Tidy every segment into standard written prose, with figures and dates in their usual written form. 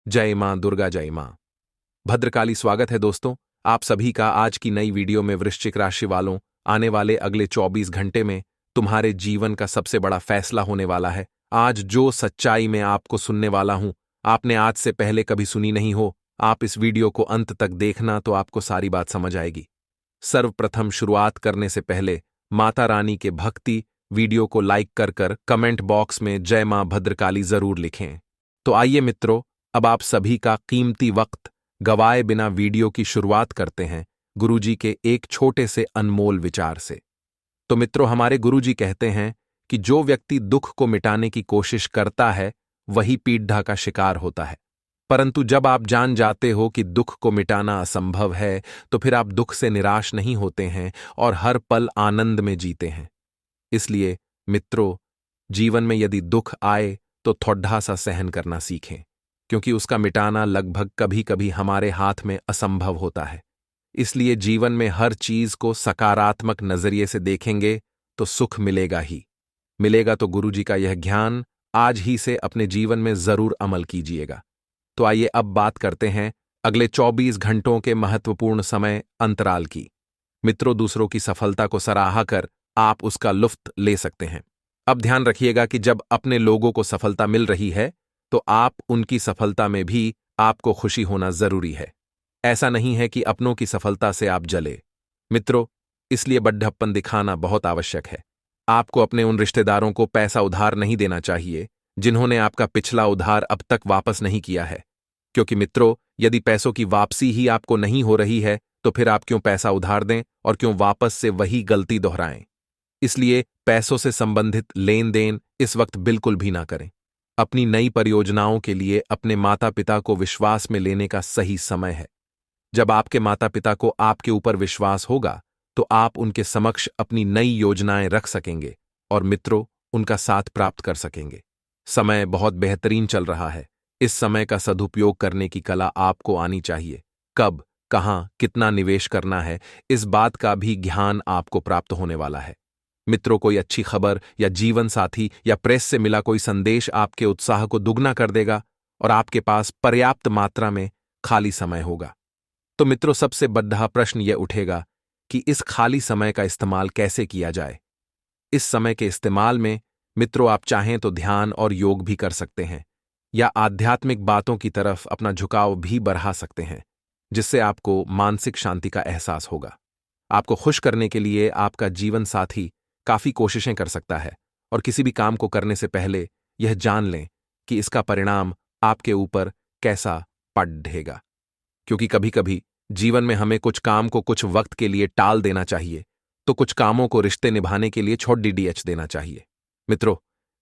जय मां दुर्गा जय मां भद्रकाली। स्वागत है दोस्तों आप सभी का आज की नई वीडियो में। वृश्चिक राशि वालों, आने वाले अगले 24 घंटे में तुम्हारे जीवन का सबसे बड़ा फैसला होने वाला है। आज जो सच्चाई मैं आपको सुनने वाला हूं, आपने आज से पहले कभी सुनी नहीं हो। आप इस वीडियो को अंत तक देखना तो आपको सारी बात समझ आएगी। सर्वप्रथम शुरुआत करने से पहले माता रानी के भक्ति वीडियो को लाइक कर कमेंट बॉक्स में जय मां भद्रकाली जरूर लिखें। तो आइए मित्रों, अब आप सभी का कीमती वक्त गवाए बिना वीडियो की शुरुआत करते हैं गुरुजी के एक छोटे से अनमोल विचार से। तो मित्रों, हमारे गुरुजी कहते हैं कि जो व्यक्ति दुख को मिटाने की कोशिश करता है वही पीड़ा का शिकार होता है। परंतु जब आप जान जाते हो कि दुख को मिटाना असंभव है, तो फिर आप दुख से निराश नहीं होते हैं और हर पल आनंद में जीते हैं। इसलिए मित्रों, जीवन में यदि दुख आए तो थोड़ा सा सहन करना सीखें, क्योंकि उसका मिटाना लगभग कभी कभी हमारे हाथ में असंभव होता है। इसलिए जीवन में हर चीज को सकारात्मक नजरिए से देखेंगे तो सुख मिलेगा ही मिलेगा। तो गुरुजी का यह ज्ञान आज ही से अपने जीवन में जरूर अमल कीजिएगा। तो आइए अब बात करते हैं अगले 24 घंटों के महत्वपूर्ण समय अंतराल की। मित्रों, दूसरों की सफलता को सराहा कर आप उसका लुत्फ ले सकते हैं। अब ध्यान रखिएगा कि जब अपने लोगों को सफलता मिल रही है तो आप उनकी सफलता में भी आपको खुशी होना जरूरी है। ऐसा नहीं है कि अपनों की सफलता से आप जले। मित्रों, इसलिए बड्ढप्पन दिखाना बहुत आवश्यक है। आपको अपने उन रिश्तेदारों को पैसा उधार नहीं देना चाहिए जिन्होंने आपका पिछला उधार अब तक वापस नहीं किया है, क्योंकि मित्रों, यदि पैसों की वापसी ही आपको नहीं हो रही है तो फिर आप क्यों पैसा उधार दें और क्यों वापस से वही गलती दोहराएं। इसलिए पैसों से संबंधित लेन देन इस वक्त बिल्कुल भी ना करें। अपनी नई परियोजनाओं के लिए अपने माता पिता को विश्वास में लेने का सही समय है। जब आपके माता पिता को आपके ऊपर विश्वास होगा तो आप उनके समक्ष अपनी नई योजनाएं रख सकेंगे और मित्रों, उनका साथ प्राप्त कर सकेंगे। समय बहुत बेहतरीन चल रहा है। इस समय का सदुपयोग करने की कला आपको आनी चाहिए। कब, कहां, कितना निवेश करना है, इस बात का भी ज्ञान आपको प्राप्त होने वाला है। मित्रों, कोई अच्छी खबर या जीवन साथी या प्रेस से मिला कोई संदेश आपके उत्साह को दुगना कर देगा और आपके पास पर्याप्त मात्रा में खाली समय होगा। तो मित्रों, सबसे बड़ा प्रश्न यह उठेगा कि इस खाली समय का इस्तेमाल कैसे किया जाए। इस समय के इस्तेमाल में मित्रों, आप चाहें तो ध्यान और योग भी कर सकते हैं या आध्यात्मिक बातों की तरफ अपना झुकाव भी बढ़ा सकते हैं, जिससे आपको मानसिक शांति का एहसास होगा। आपको खुश करने के लिए आपका जीवन साथी काफी कोशिशें कर सकता है और किसी भी काम को करने से पहले यह जान लें कि इसका परिणाम आपके ऊपर कैसा पड़ेगा, क्योंकि कभी कभी जीवन में हमें कुछ काम को कुछ वक्त के लिए टाल देना चाहिए, तो कुछ कामों को रिश्ते निभाने के लिए छोड़ डीडीएच देना चाहिए। मित्रों,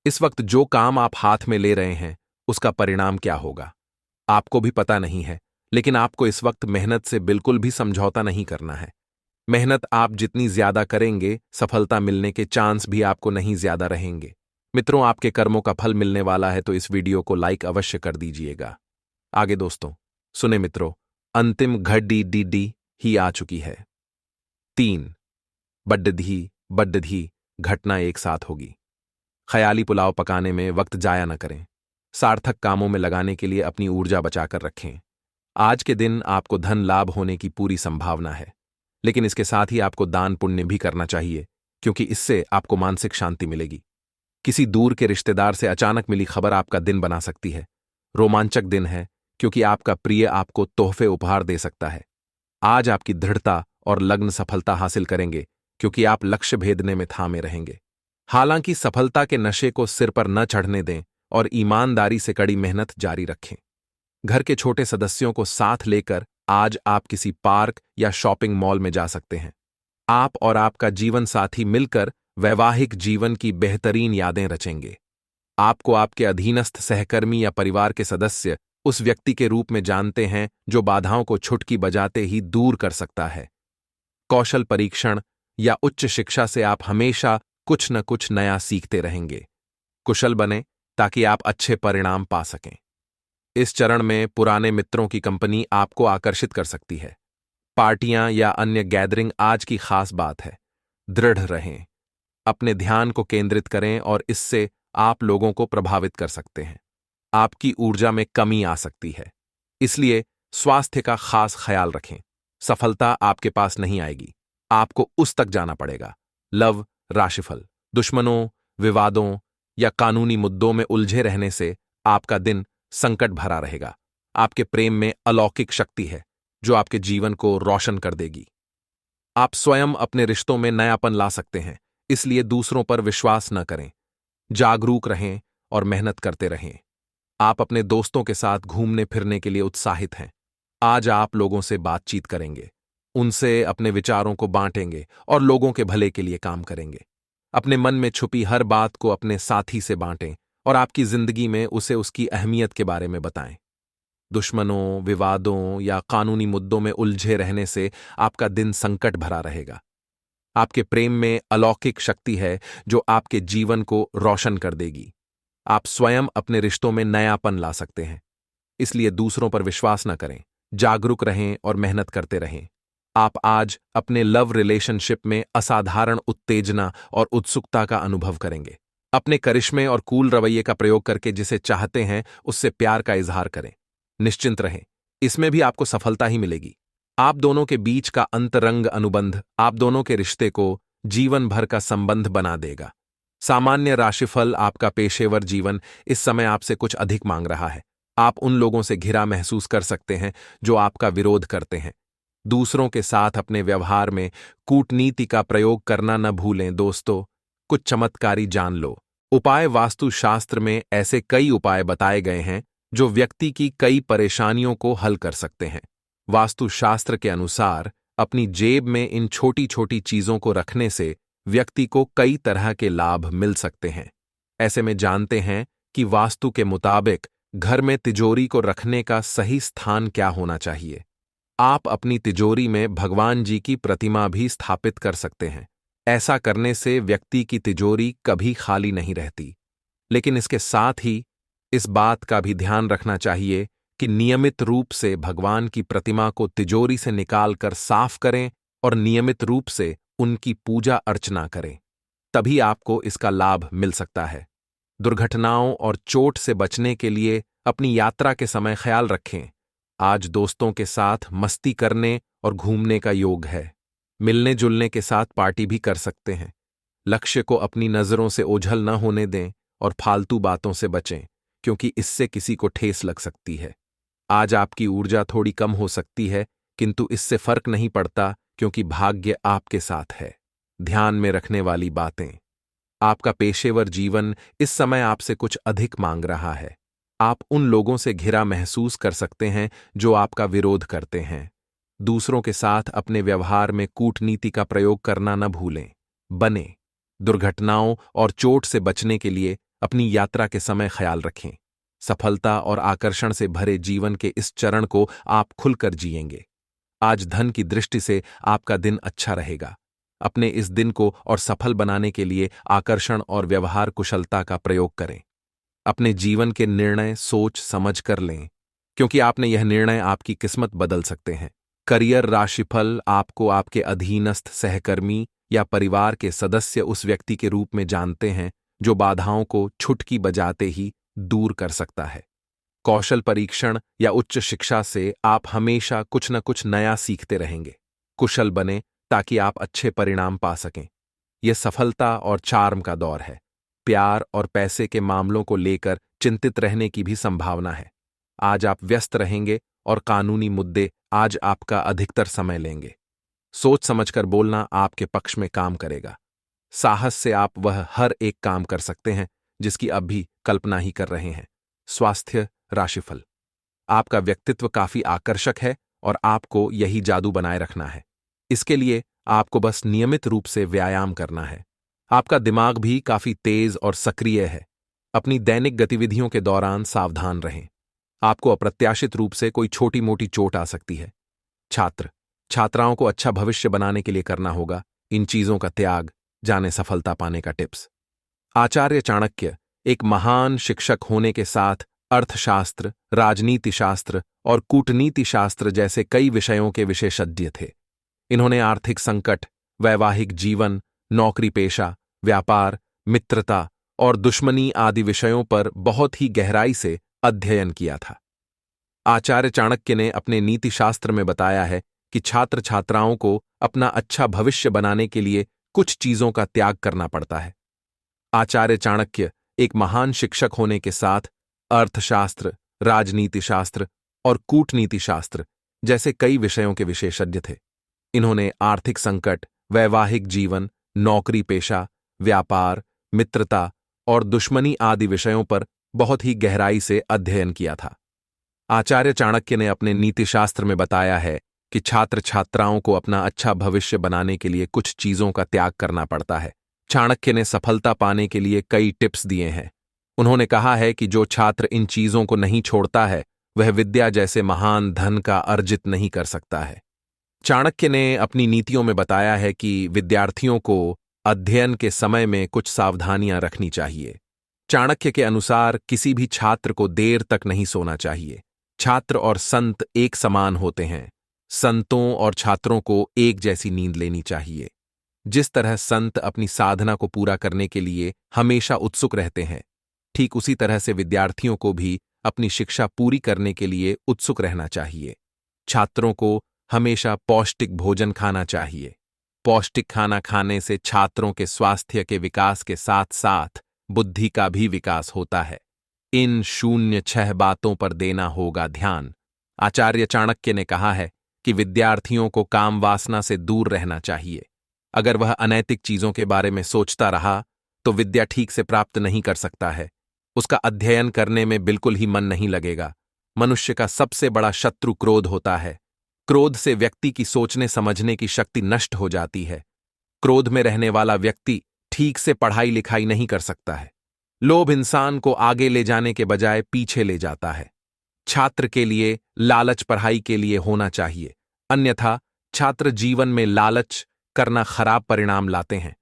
इस वक्त जो काम आप हाथ में ले रहे हैं उसका परिणाम क्या होगा आपको भी पता नहीं है, लेकिन आपको इस वक्त मेहनत से बिल्कुल भी समझौता नहीं करना है। मेहनत आप जितनी ज्यादा करेंगे, सफलता मिलने के चांस भी आपको नहीं ज्यादा रहेंगे। मित्रों, आपके कर्मों का फल मिलने वाला है, तो इस वीडियो को लाइक अवश्य कर दीजिएगा। आगे दोस्तों सुने मित्रों, अंतिम घड़ी ही आ चुकी है। 3 बड्डधी घटना एक साथ होगी। ख्याली पुलाव पकाने में वक्त जाया न करें। सार्थक कामों में लगाने के लिए अपनी ऊर्जा बचाकर रखें। आज के दिन आपको धन लाभ होने की पूरी संभावना है, लेकिन इसके साथ ही आपको दान पुण्य भी करना चाहिए, क्योंकि इससे आपको मानसिक शांति मिलेगी। किसी दूर के रिश्तेदार से अचानक मिली खबर आपका दिन बना सकती है। रोमांचक दिन है, क्योंकि आपका प्रिय आपको तोहफे उपहार दे सकता है। आज आपकी दृढ़ता और लग्न सफलता हासिल करेंगे, क्योंकि आप लक्ष्य भेदने में थामे रहेंगे। हालांकि सफलता के नशे को सिर पर न चढ़ने दें और ईमानदारी से कड़ी मेहनत जारी रखें। घर के छोटे सदस्यों को साथ लेकर आज आप किसी पार्क या शॉपिंग मॉल में जा सकते हैं। आप और आपका जीवन साथी मिलकर वैवाहिक जीवन की बेहतरीन यादें रचेंगे। आपको आपके अधीनस्थ सहकर्मी या परिवार के सदस्य उस व्यक्ति के रूप में जानते हैं जो बाधाओं को छुटकी बजाते ही दूर कर सकता है। कौशल परीक्षण या उच्च शिक्षा से आप हमेशा कुछ न कुछ नया सीखते रहेंगे। कुशल बने ताकि आप अच्छे परिणाम पा सकें। इस चरण में पुराने मित्रों की कंपनी आपको आकर्षित कर सकती है। पार्टियां या अन्य गैदरिंग आज की खास बात है। दृढ़ रहें, अपने ध्यान को केंद्रित करें और इससे आप लोगों को प्रभावित कर सकते हैं। आपकी ऊर्जा में कमी आ सकती है। इसलिए स्वास्थ्य का खास ख्याल रखें। सफलता आपके पास नहीं आएगी, आपको उस तक जाना पड़ेगा। लव राशिफल। दुश्मनों, विवादों या कानूनी मुद्दों में उलझे रहने से आपका दिन संकट भरा रहेगा। आपके प्रेम में अलौकिक शक्ति है जो आपके जीवन को रोशन कर देगी। आप स्वयं अपने रिश्तों में नयापन ला सकते हैं, इसलिए दूसरों पर विश्वास न करें। जागरूक रहें और मेहनत करते रहें। आप अपने दोस्तों के साथ घूमने फिरने के लिए उत्साहित हैं। आज आप लोगों से बातचीत करेंगे, उनसे अपने विचारों को बांटेंगे और लोगों के भले के लिए काम करेंगे। अपने मन में छुपी हर बात को अपने साथी से बांटें और आपकी जिंदगी में उसे उसकी अहमियत के बारे में बताएं। दुश्मनों, विवादों या कानूनी मुद्दों में उलझे रहने से आपका दिन संकट भरा रहेगा। आपके प्रेम में अलौकिक शक्ति है जो आपके जीवन को रोशन कर देगी। आप स्वयं अपने रिश्तों में नयापन ला सकते हैं, इसलिए दूसरों पर विश्वास न करें। जागरूक रहें और मेहनत करते रहें। आप आज अपने लव रिलेशनशिप में असाधारण उत्तेजना और उत्सुकता का अनुभव करेंगे। अपने करिश्मे और कूल रवैये का प्रयोग करके जिसे चाहते हैं उससे प्यार का इजहार करें। निश्चिंत रहें, इसमें भी आपको सफलता ही मिलेगी। आप दोनों के बीच का अंतरंग अनुबंध आप दोनों के रिश्ते को जीवन भर का संबंध बना देगा। सामान्य राशिफल। आपका पेशेवर जीवन इस समय आपसे कुछ अधिक मांग रहा है। आप उन लोगों से घिरा महसूस कर सकते हैं जो आपका विरोध करते हैं। दूसरों के साथ अपने व्यवहार में कूटनीति का प्रयोग करना न भूलें दोस्तों। कुछ चमत्कारी जान लो। उपाय। वास्तुशास्त्र में ऐसे कई उपाय बताए गए हैं जो व्यक्ति की कई परेशानियों को हल कर सकते हैं। वास्तुशास्त्र के अनुसार अपनी जेब में इन छोटी छोटी चीजों को रखने से व्यक्ति को कई तरह के लाभ मिल सकते हैं। ऐसे में जानते हैं कि वास्तु के मुताबिक घर में तिजोरी को रखने का सही स्थान क्या होना चाहिए। आप अपनी तिजोरी में भगवान जी की प्रतिमा भी स्थापित कर सकते हैं। ऐसा करने से व्यक्ति की तिजोरी कभी खाली नहीं रहती। लेकिन इसके साथ ही इस बात का भी ध्यान रखना चाहिए कि नियमित रूप से भगवान की प्रतिमा को तिजोरी से निकालकर साफ करें और नियमित रूप से उनकी पूजा अर्चना करें, तभी आपको इसका लाभ मिल सकता है। दुर्घटनाओं और चोट से बचने के लिए अपनी यात्रा के समय ख्याल रखें। आज दोस्तों के साथ मस्ती करने और घूमने का योग है। मिलने जुलने के साथ पार्टी भी कर सकते हैं। लक्ष्य को अपनी नजरों से ओझल न होने दें और फालतू बातों से बचें, क्योंकि इससे किसी को ठेस लग सकती है। आज आपकी ऊर्जा थोड़ी कम हो सकती है, किंतु इससे फर्क नहीं पड़ता क्योंकि भाग्य आपके साथ है। ध्यान में रखने वाली बातें। आपका पेशेवर जीवन इस समय आपसे कुछ अधिक मांग रहा है। आप उन लोगों से घिरा महसूस कर सकते हैं जो आपका विरोध करते हैं। दूसरों के साथ अपने व्यवहार में कूटनीति का प्रयोग करना न भूलें। बने। दुर्घटनाओं और चोट से बचने के लिए अपनी यात्रा के समय ख्याल रखें। सफलता और आकर्षण से भरे जीवन के इस चरण को आप खुलकर जिएंगे। आज धन की दृष्टि से आपका दिन अच्छा रहेगा। अपने इस दिन को और सफल बनाने के लिए आकर्षण और व्यवहार कुशलता का प्रयोग करें। अपने जीवन के निर्णय सोच समझ कर लें, क्योंकि आपने यह निर्णय आपकी किस्मत बदल सकते हैं। करियर राशिफल। आपको आपके अधीनस्थ सहकर्मी या परिवार के सदस्य उस व्यक्ति के रूप में जानते हैं जो बाधाओं को छुटकी बजाते ही दूर कर सकता है। कौशल परीक्षण या उच्च शिक्षा से आप हमेशा कुछ न कुछ नया सीखते रहेंगे। कुशल बने ताकि आप अच्छे परिणाम पा सकें। यह सफलता और चार्म का दौर है। प्यार और पैसे के मामलों को लेकर चिंतित रहने की भी संभावना है। आज आप व्यस्त रहेंगे और कानूनी मुद्दे आज आपका अधिकतर समय लेंगे। सोच समझकर बोलना आपके पक्ष में काम करेगा। साहस से आप वह हर एक काम कर सकते हैं जिसकी अब भी कल्पना ही कर रहे हैं। स्वास्थ्य राशिफल। आपका व्यक्तित्व काफी आकर्षक है और आपको यही जादू बनाए रखना है। इसके लिए आपको बस नियमित रूप से व्यायाम करना है। आपका दिमाग भी काफी तेज और सक्रिय है। अपनी दैनिक गतिविधियों के दौरान सावधान रहें। आपको अप्रत्याशित रूप से कोई छोटी मोटी चोट आ सकती है। छात्राओं को अच्छा भविष्य बनाने के लिए करना होगा इन चीजों का त्याग। जाने सफलता पाने का टिप्स। आचार्य चाणक्य एक महान शिक्षक होने के साथ अर्थशास्त्र, राजनीति शास्त्र और कूटनीति शास्त्र जैसे कई विषयों के विशेषज्ञ थे। इन्होंने आर्थिक संकट, वैवाहिक जीवन, नौकरी पेशा, व्यापार, मित्रता और दुश्मनी आदि विषयों पर बहुत ही गहराई से अध्ययन किया था। आचार्य चाणक्य ने अपने नीति शास्त्र में बताया है कि छात्र छात्राओं को अपना अच्छा भविष्य बनाने के लिए कुछ चीजों का त्याग करना पड़ता है। आचार्य चाणक्य एक महान शिक्षक होने के साथ अर्थशास्त्र, राजनीति शास्त्र और कूटनीति शास्त्र जैसे कई विषयों के विशेषज्ञ थे। इन्होंने आर्थिक संकट, वैवाहिक जीवन, नौकरी पेशा, व्यापार, मित्रता और दुश्मनी आदि विषयों पर बहुत ही गहराई से अध्ययन किया था। आचार्य चाणक्य ने अपने नीतिशास्त्र में बताया है कि छात्र छात्राओं को अपना अच्छा भविष्य बनाने के लिए कुछ चीजों का त्याग करना पड़ता है। चाणक्य ने सफलता पाने के लिए कई टिप्स दिए हैं। उन्होंने कहा है कि जो छात्र इन चीजों को नहीं छोड़ता है वह विद्या जैसे महान धन का अर्जित नहीं कर सकता है। चाणक्य ने अपनी नीतियों में बताया है कि विद्यार्थियों को अध्ययन के समय में कुछ सावधानियां रखनी चाहिए। चाणक्य के अनुसार किसी भी छात्र को देर तक नहीं सोना चाहिए। छात्र और संत एक समान होते हैं। संतों और छात्रों को एक जैसी नींद लेनी चाहिए। जिस तरह संत अपनी साधना को पूरा करने के लिए हमेशा उत्सुक रहते हैं, ठीक उसी तरह से विद्यार्थियों को भी अपनी शिक्षा पूरी करने के लिए उत्सुक रहना चाहिए। छात्रों को हमेशा पौष्टिक भोजन खाना चाहिए। पौष्टिक खाना खाने से छात्रों के स्वास्थ्य के विकास के साथ साथ बुद्धि का भी विकास होता है। इन 06 बातों पर देना होगा ध्यान। आचार्य चाणक्य ने कहा है कि विद्यार्थियों को काम वासना से दूर रहना चाहिए। अगर वह अनैतिक चीजों के बारे में सोचता रहा तो विद्या ठीक से प्राप्त नहीं कर सकता है। उसका अध्ययन करने में बिल्कुल ही मन नहीं लगेगा। मनुष्य का सबसे बड़ा शत्रु क्रोध होता है। क्रोध से व्यक्ति की सोचने समझने की शक्ति नष्ट हो जाती है। क्रोध में रहने वाला व्यक्ति ठीक से पढ़ाई लिखाई नहीं कर सकता है। लोभ इंसान को आगे ले जाने के बजाय पीछे ले जाता है। छात्र के लिए लालच पढ़ाई के लिए होना चाहिए, अन्यथा छात्र जीवन में लालच करना खराब परिणाम लाते हैं।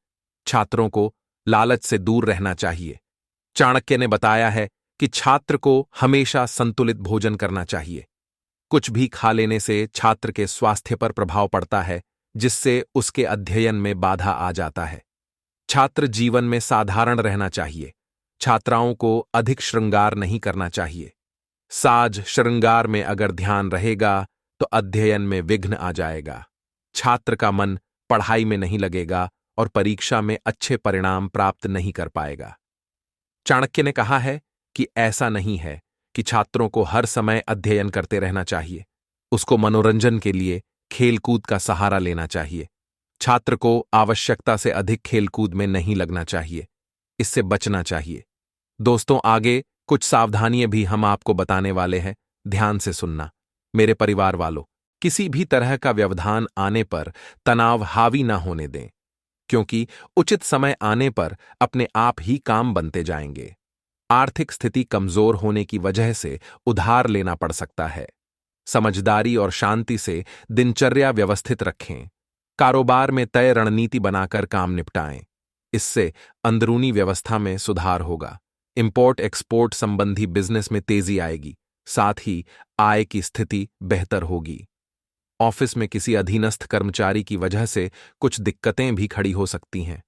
छात्रों को लालच से दूर रहना चाहिए। चाणक्य ने बताया है कि छात्र को हमेशा संतुलित भोजन करना चाहिए। कुछ भी खा लेने से छात्र के स्वास्थ्य पर प्रभाव पड़ता है, जिससे उसके अध्ययन में बाधा आ जाता है। छात्र जीवन में साधारण रहना चाहिए। छात्राओं को अधिक श्रृंगार नहीं करना चाहिए। साज श्रृंगार में अगर ध्यान रहेगा तो अध्ययन में विघ्न आ जाएगा। छात्र का मन पढ़ाई में नहीं लगेगा और परीक्षा में अच्छे परिणाम प्राप्त नहीं कर पाएगा। चाणक्य ने कहा है कि ऐसा नहीं है कि छात्रों को हर समय अध्ययन करते रहना चाहिए। उसको मनोरंजन के लिए खेलकूद का सहारा लेना चाहिए। छात्र को आवश्यकता से अधिक खेलकूद में नहीं लगना चाहिए। इससे बचना चाहिए। दोस्तों, आगे कुछ सावधानियां भी हम आपको बताने वाले हैं, ध्यान से सुनना। मेरे परिवार वालों, किसी भी तरह का व्यवधान आने पर तनाव हावी ना होने दें, क्योंकि उचित समय आने पर अपने आप ही काम बनते जाएंगे। आर्थिक स्थिति कमजोर होने की वजह से उधार लेना पड़ सकता है। समझदारी और शांति से दिनचर्या व्यवस्थित रखें। कारोबार में तय रणनीति बनाकर काम निपटाएं। इससे अंदरूनी व्यवस्था में सुधार होगा। इंपोर्ट एक्सपोर्ट संबंधी बिजनेस में तेजी आएगी। साथ ही आय की स्थिति बेहतर होगी। ऑफिस में किसी अधीनस्थ कर्मचारी की वजह से कुछ दिक्कतें भी खड़ी हो सकती हैं।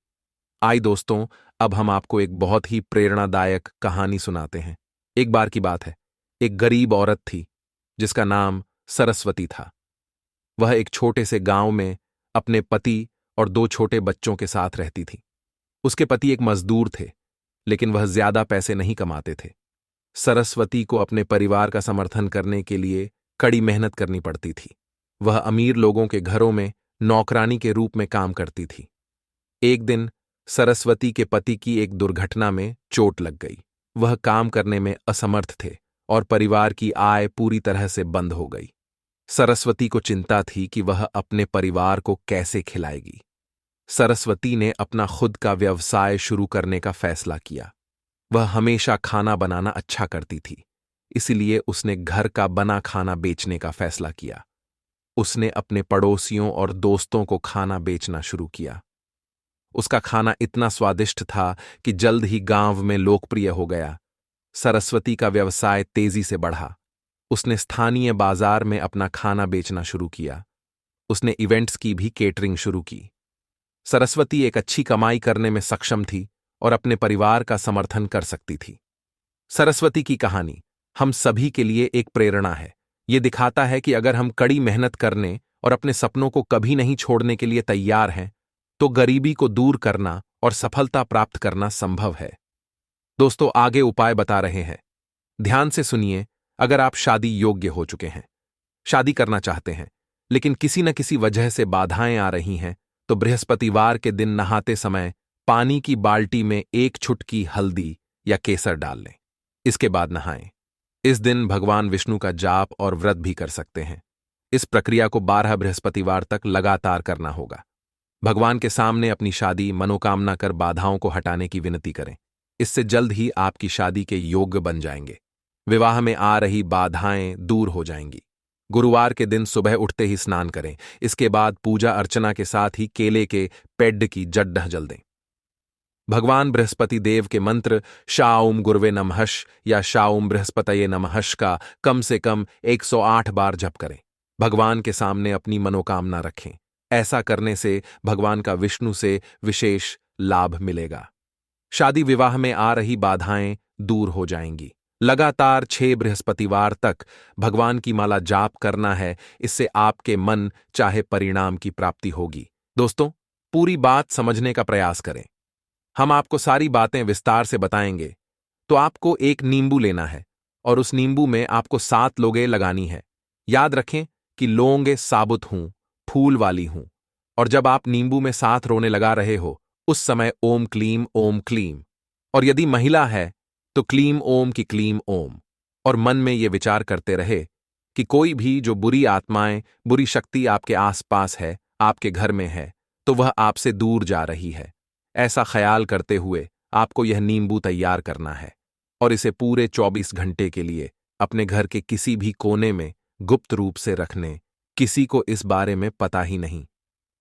आई दोस्तों, अब हम आपको एक बहुत ही प्रेरणादायक कहानी सुनाते हैं। एक बार की बात है, एक गरीब औरत थी जिसका नाम सरस्वती था। वह एक छोटे से गांव में अपने पति और 2 छोटे बच्चों के साथ रहती थी। उसके पति एक मजदूर थे, लेकिन वह ज्यादा पैसे नहीं कमाते थे। सरस्वती को अपने परिवार का समर्थन करने के लिए कड़ी मेहनत करनी पड़ती थी। वह अमीर लोगों के घरों में नौकरानी के रूप में काम करती थी। एक दिन सरस्वती के पति की एक दुर्घटना में चोट लग गई। वह काम करने में असमर्थ थे और परिवार की आय पूरी तरह से बंद हो गई। सरस्वती को चिंता थी कि वह अपने परिवार को कैसे खिलाएगी। सरस्वती ने अपना खुद का व्यवसाय शुरू करने का फैसला किया। वह हमेशा खाना बनाना अच्छा करती थी, इसलिए उसने घर का बना खाना बेचने का फैसला किया। उसने अपने पड़ोसियों और दोस्तों को खाना बेचना शुरू किया। उसका खाना इतना स्वादिष्ट था कि जल्द ही गांव में लोकप्रिय हो गया। सरस्वती का व्यवसाय तेजी से बढ़ा। उसने स्थानीय बाजार में अपना खाना बेचना शुरू किया। उसने इवेंट्स की भी केटरिंग शुरू की। सरस्वती एक अच्छी कमाई करने में सक्षम थी और अपने परिवार का समर्थन कर सकती थी। सरस्वती की कहानी हम सभी के लिए एक प्रेरणा है। ये दिखाता है कि अगर हम कड़ी मेहनत करने और अपने सपनों को कभी नहीं छोड़ने के लिए तैयार हैं, तो गरीबी को दूर करना और सफलता प्राप्त करना संभव है। दोस्तों, आगे उपाय बता रहे हैं, ध्यान से सुनिए। अगर आप शादी योग्य हो चुके हैं, शादी करना चाहते हैं, लेकिन किसी न किसी वजह से बाधाएं आ रही हैं, तो बृहस्पतिवार के दिन नहाते समय पानी की बाल्टी में 1 चुटकी हल्दी या केसर डाल लें। इसके बाद नहाएं। इस दिन भगवान विष्णु का जाप और व्रत भी कर सकते हैं। इस प्रक्रिया को 12 बृहस्पतिवार तक लगातार करना होगा। भगवान के सामने अपनी शादी मनोकामना कर बाधाओं को हटाने की विनती करें। इससे जल्द ही आपकी शादी के योग्य बन जाएंगे। विवाह में आ रही बाधाएं दूर हो जाएंगी। गुरुवार के दिन सुबह उठते ही स्नान करें। इसके बाद पूजा अर्चना के साथ ही केले के पेड़ की जड्ढ जल दें। भगवान बृहस्पति देव के मंत्र शाओम गुरुवे नमहश या शाओम बृहस्पतये नमहश का कम से कम 108 बार जप करें। भगवान के सामने अपनी मनोकामना रखें। ऐसा करने से भगवान का विष्णु से विशेष लाभ मिलेगा। शादी विवाह में आ रही बाधाएं दूर हो जाएंगी। लगातार 6 बृहस्पतिवार तक भगवान की माला जाप करना है। इससे आपके मन चाहे परिणाम की प्राप्ति होगी। दोस्तों, पूरी बात समझने का प्रयास करें। हम आपको सारी बातें विस्तार से बताएंगे। तो आपको एक नींबू लेना है और उस नींबू में आपको 7 लौंगे लगानी है। याद रखें कि लौंगे साबुत हूं, फूल वाली हूं। और जब आप नींबू में 7 रोने लगा रहे हो, उस समय ओम क्लीम। और यदि महिला है तो क्लीम ओम की क्लीम ओम। और मन में ये विचार करते रहे कि कोई भी जो बुरी आत्माएं, बुरी शक्ति आपके आसपास है, आपके घर में है, तो वह आपसे दूर जा रही है। ऐसा ख्याल करते हुए आपको यह नींबू तैयार करना है और इसे पूरे 24 घंटे के लिए अपने घर के किसी भी कोने में गुप्त रूप से रखने। किसी को इस बारे में पता ही नहीं।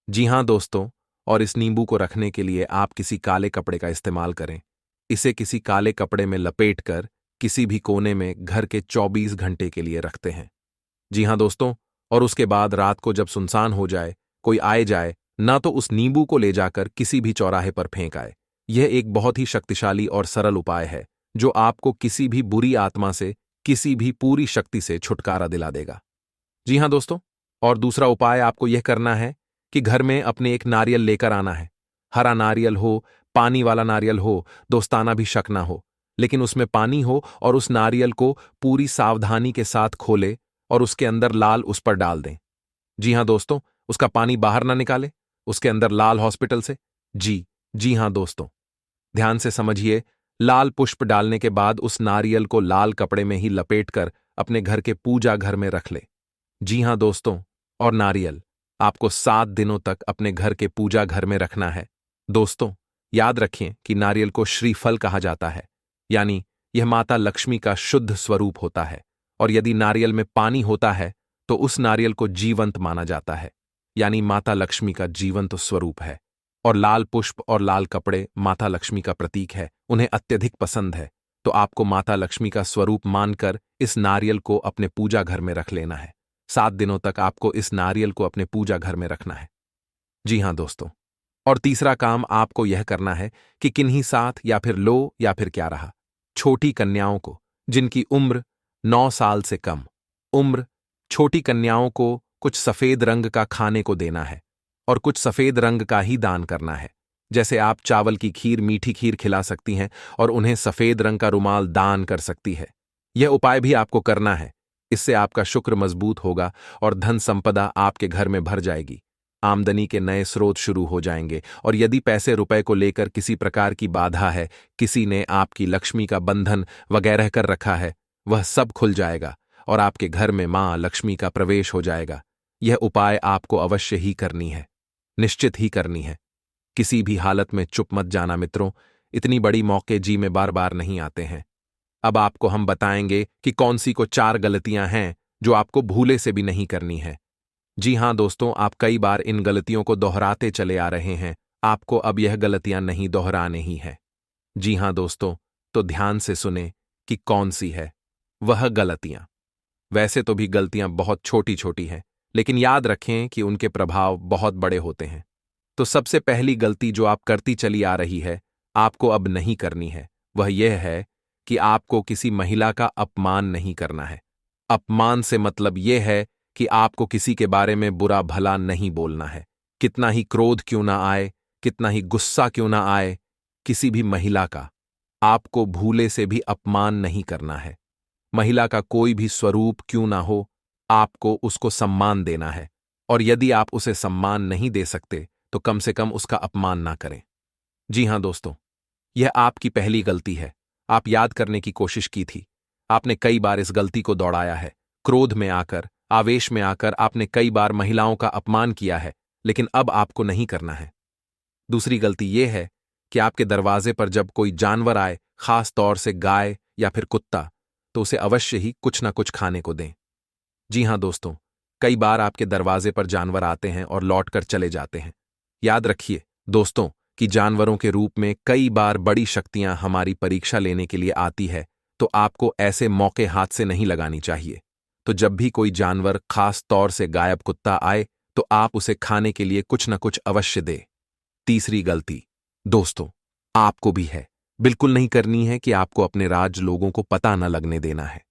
जी हां दोस्तों, और इस नींबू को रखने के लिए आप किसी काले कपड़े का इस्तेमाल करें। इसे किसी काले कपड़े में लपेटकर किसी भी कोने में घर के 24 घंटे के लिए रखते हैं। जी हां दोस्तों, और उसके बाद रात को जब सुनसान हो जाए, कोई आए जाए, ना तो उस नींबू को ले जाकर किसी भी चौराहे पर फेंक आए। यह एक बहुत ही शक्तिशाली और सरल उपाय है जो आपको किसी भी बुरी आत्मा से, किसी भी पूरी शक्ति से छुटकारा दिला देगा। जी हां दोस्तों, और दूसरा उपाय आपको यह करना है कि घर में अपने एक नारियल लेकर आना है। हरा नारियल हो, पानी वाला नारियल हो, दोस्ताना भी शक ना हो, लेकिन उसमें पानी हो, और उस नारियल को पूरी सावधानी के साथ खोले और उसके अंदर लाल उस पर डाल दें। जी हां दोस्तों, उसका पानी बाहर ना निकाले, उसके अंदर लाल हॉस्पिटल से। जी हां दोस्तों, ध्यान से समझिए। लाल पुष्प डालने के बाद उस नारियल को लाल कपड़े में ही लपेटकर अपने घर के पूजा घर में रख ले। जी हां दोस्तों, और नारियल आपको 7 दिनों तक अपने घर के पूजा घर में रखना है। दोस्तों, याद रखें कि नारियल को श्रीफल कहा जाता है, यानी यह माता लक्ष्मी का शुद्ध स्वरूप होता है। और यदि नारियल में पानी होता है तो उस नारियल को जीवंत माना जाता है, यानी माता लक्ष्मी का जीवंत स्वरूप है। और लाल पुष्प और लाल कपड़े माता लक्ष्मी का प्रतीक है, उन्हें अत्यधिक पसंद है। तो आपको माता लक्ष्मी का स्वरूप मानकर इस नारियल को अपने पूजा घर में रख लेना है। 7 दिनों तक आपको इस नारियल को अपने पूजा घर में रखना है। जी हां दोस्तों, और तीसरा काम आपको यह करना है कि किन्हीं साथ या फिर लो या फिर क्या रहा, छोटी कन्याओं को, जिनकी उम्र 9 साल से कम उम्र, छोटी कन्याओं को कुछ सफेद रंग का खाने को देना है और कुछ सफेद रंग का ही दान करना है। जैसे आप चावल की खीर, मीठी खीर खिला सकती हैं और उन्हें सफेद रंग का रुमाल दान कर सकती है। यह उपाय भी आपको करना है। इससे आपका शुक्र मजबूत होगा और धन संपदा आपके घर में भर जाएगी। आमदनी के नए स्रोत शुरू हो जाएंगे। और यदि पैसे रुपए को लेकर किसी प्रकार की बाधा है, किसी ने आपकी लक्ष्मी का बंधन वगैरह कर रखा है, वह सब खुल जाएगा और आपके घर में मां लक्ष्मी का प्रवेश हो जाएगा। यह उपाय आपको अवश्य ही करनी है, निश्चित ही करनी है। किसी भी हालत में चुप मत जाना मित्रों, इतनी बड़ी मौके जी में बार बार नहीं आते हैं। अब आपको हम बताएंगे कि कौन सी को 4 गलतियां हैं जो आपको भूले से भी नहीं करनी है। जी हां दोस्तों, आप कई बार इन गलतियों को दोहराते चले आ रहे हैं। आपको अब यह गलतियां नहीं दोहरानी ही है। जी हां दोस्तों, तो ध्यान से सुने कि कौन सी है वह गलतियां। वैसे तो भी गलतियां बहुत छोटी छोटी हैं, लेकिन याद रखें कि उनके प्रभाव बहुत बड़े होते हैं। तो सबसे पहली गलती जो आप करती चली आ रही है, आपको अब नहीं करनी है, वह यह है कि आपको किसी महिला का अपमान नहीं करना है। अपमान से मतलब यह है कि आपको किसी के बारे में बुरा भला नहीं बोलना है। कितना ही क्रोध क्यों ना आए, कितना ही गुस्सा क्यों ना आए, किसी भी महिला का आपको भूले से भी अपमान नहीं करना है। महिला का कोई भी स्वरूप क्यों ना हो, आपको उसको सम्मान देना है। और यदि आप उसे सम्मान नहीं दे सकते तो कम से कम उसका अपमान ना करें। जी हां दोस्तों, यह आपकी पहली गलती है। आप याद करने की कोशिश की थी। आपने कई बार इस गलती को दोहराया है। क्रोध में आकर, आवेश में आकर आपने कई बार महिलाओं का अपमान किया है, लेकिन अब आपको नहीं करना है। दूसरी गलती यह है कि आपके दरवाजे पर जब कोई जानवर आए, खास तौर से गाय या फिर कुत्ता, तो उसे अवश्य ही कुछ ना कुछ खाने को दें। जी हां दोस्तों, कई बार आपके दरवाजे पर जानवर आते हैं और लौट कर चले जाते हैं। याद रखिए दोस्तों कि जानवरों के रूप में कई बार बड़ी शक्तियां हमारी परीक्षा लेने के लिए आती है, तो आपको ऐसे मौके हाथ से नहीं लगानी चाहिए। तो जब भी कोई जानवर, खास तौर से गायब कुत्ता आए, तो आप उसे खाने के लिए कुछ न कुछ अवश्य दें। तीसरी गलती दोस्तों आपको भी है, बिल्कुल नहीं करनी है कि आपको अपने राज लोगों को पता न लगने देना है।